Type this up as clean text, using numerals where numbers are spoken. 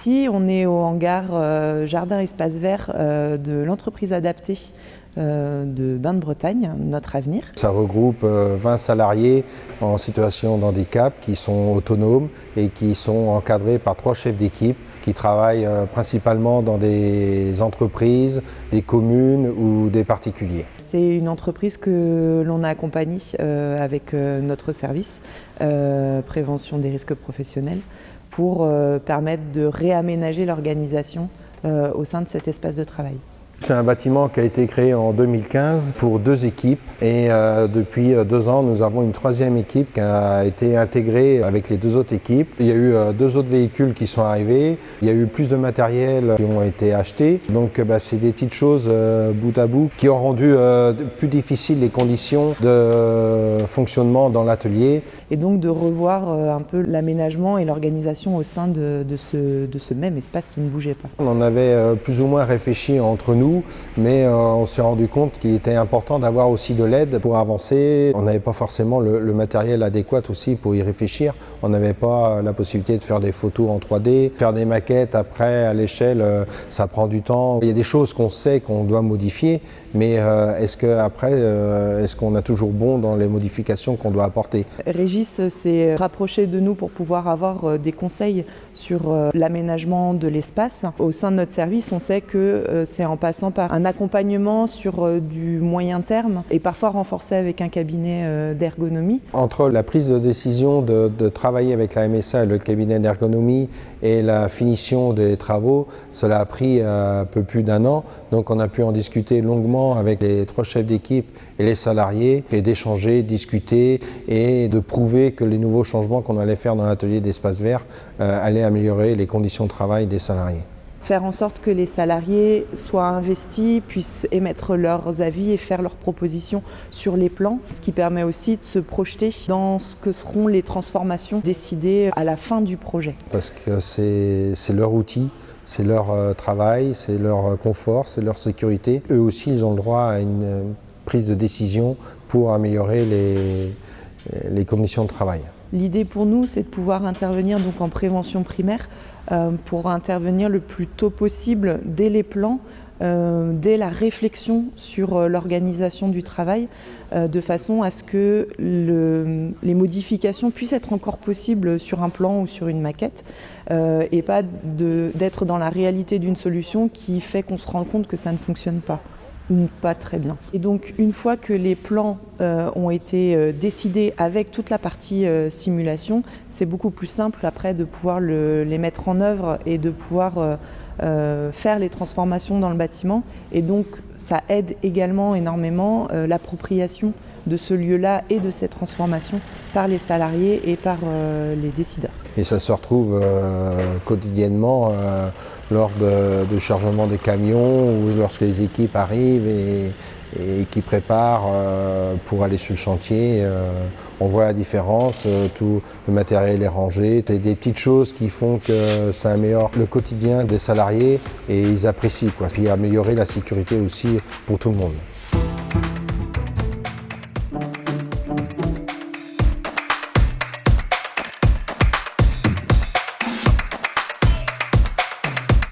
Ici, on est au hangar Jardin Espace Vert de l'entreprise adaptée de Bains de Bretagne, notre avenir. Ça regroupe 20 salariés en situation de handicap qui sont autonomes et qui sont encadrés par 3 chefs d'équipe qui travaillent principalement dans des entreprises, des communes ou des particuliers. C'est une entreprise que l'on a accompagnée avec notre service prévention des risques professionnels pour permettre de réaménager l'organisation au sein de cet espace de travail. C'est un bâtiment qui a été créé en 2015 pour 2 équipes et depuis 2 ans nous avons une 3e équipe qui a été intégrée avec les 2 autres équipes. Il y a eu 2 autres véhicules qui sont arrivés, il y a eu plus de matériel qui ont été achetés. Donc c'est des petites choses bout à bout qui ont rendu plus difficiles les conditions de fonctionnement dans l'atelier. Et donc de revoir un peu l'aménagement et l'organisation au sein de ce même espace qui ne bougeait pas. On en avait plus ou moins réfléchi entre nous. Mais on s'est rendu compte qu'il était important d'avoir aussi de l'aide pour avancer. On n'avait pas forcément le matériel adéquat aussi pour y réfléchir. On n'avait pas la possibilité de faire des photos en 3D, faire des maquettes après à l'échelle, ça prend du temps. Il y a des choses qu'on sait qu'on doit modifier, mais est-ce qu'on a toujours bon dans les modifications qu'on doit apporter? Régis s'est rapproché de nous pour pouvoir avoir des conseils sur l'aménagement de l'espace. Au sein de notre service, on sait que c'est en passant par un accompagnement sur du moyen terme et parfois renforcé avec un cabinet d'ergonomie. Entre la prise de décision de travailler avec la MSA et le cabinet d'ergonomie et la finition des travaux, cela a pris un peu plus d'1 an. Donc on a pu en discuter longuement avec les 3 chefs d'équipe et les salariés et d'échanger, discuter et de prouver que les nouveaux changements qu'on allait faire dans l'atelier d'Espace Vert allaient améliorer les conditions de travail des salariés. Faire en sorte que les salariés soient investis, puissent émettre leurs avis et faire leurs propositions sur les plans, ce qui permet aussi de se projeter dans ce que seront les transformations décidées à la fin du projet. Parce que c'est leur outil, c'est leur travail, c'est leur confort, c'est leur sécurité. Eux aussi, ils ont le droit à une prise de décision pour améliorer les conditions de travail. L'idée pour nous, c'est de pouvoir intervenir donc en prévention primaire pour intervenir le plus tôt possible dès les plans, dès la réflexion sur l'organisation du travail, de façon à ce que les modifications puissent être encore possibles sur un plan ou sur une maquette et pas d'être dans la réalité d'une solution qui fait qu'on se rend compte que ça ne fonctionne pas. Ou pas très bien. Et donc une fois que les plans ont été décidés avec toute la partie simulation, c'est beaucoup plus simple après de pouvoir les mettre en œuvre et de pouvoir faire les transformations dans le bâtiment. Et donc ça aide également énormément l'appropriation de ce lieu-là et de ces transformations par les salariés et par les décideurs. Et ça se retrouve quotidiennement lors de chargement des camions ou lorsque les équipes arrivent et qui préparent pour aller sur le chantier. On voit la différence, tout le matériel est rangé. C'est des petites choses qui font que ça améliore le quotidien des salariés et ils apprécient, quoi. Puis améliorer la sécurité aussi pour tout le monde.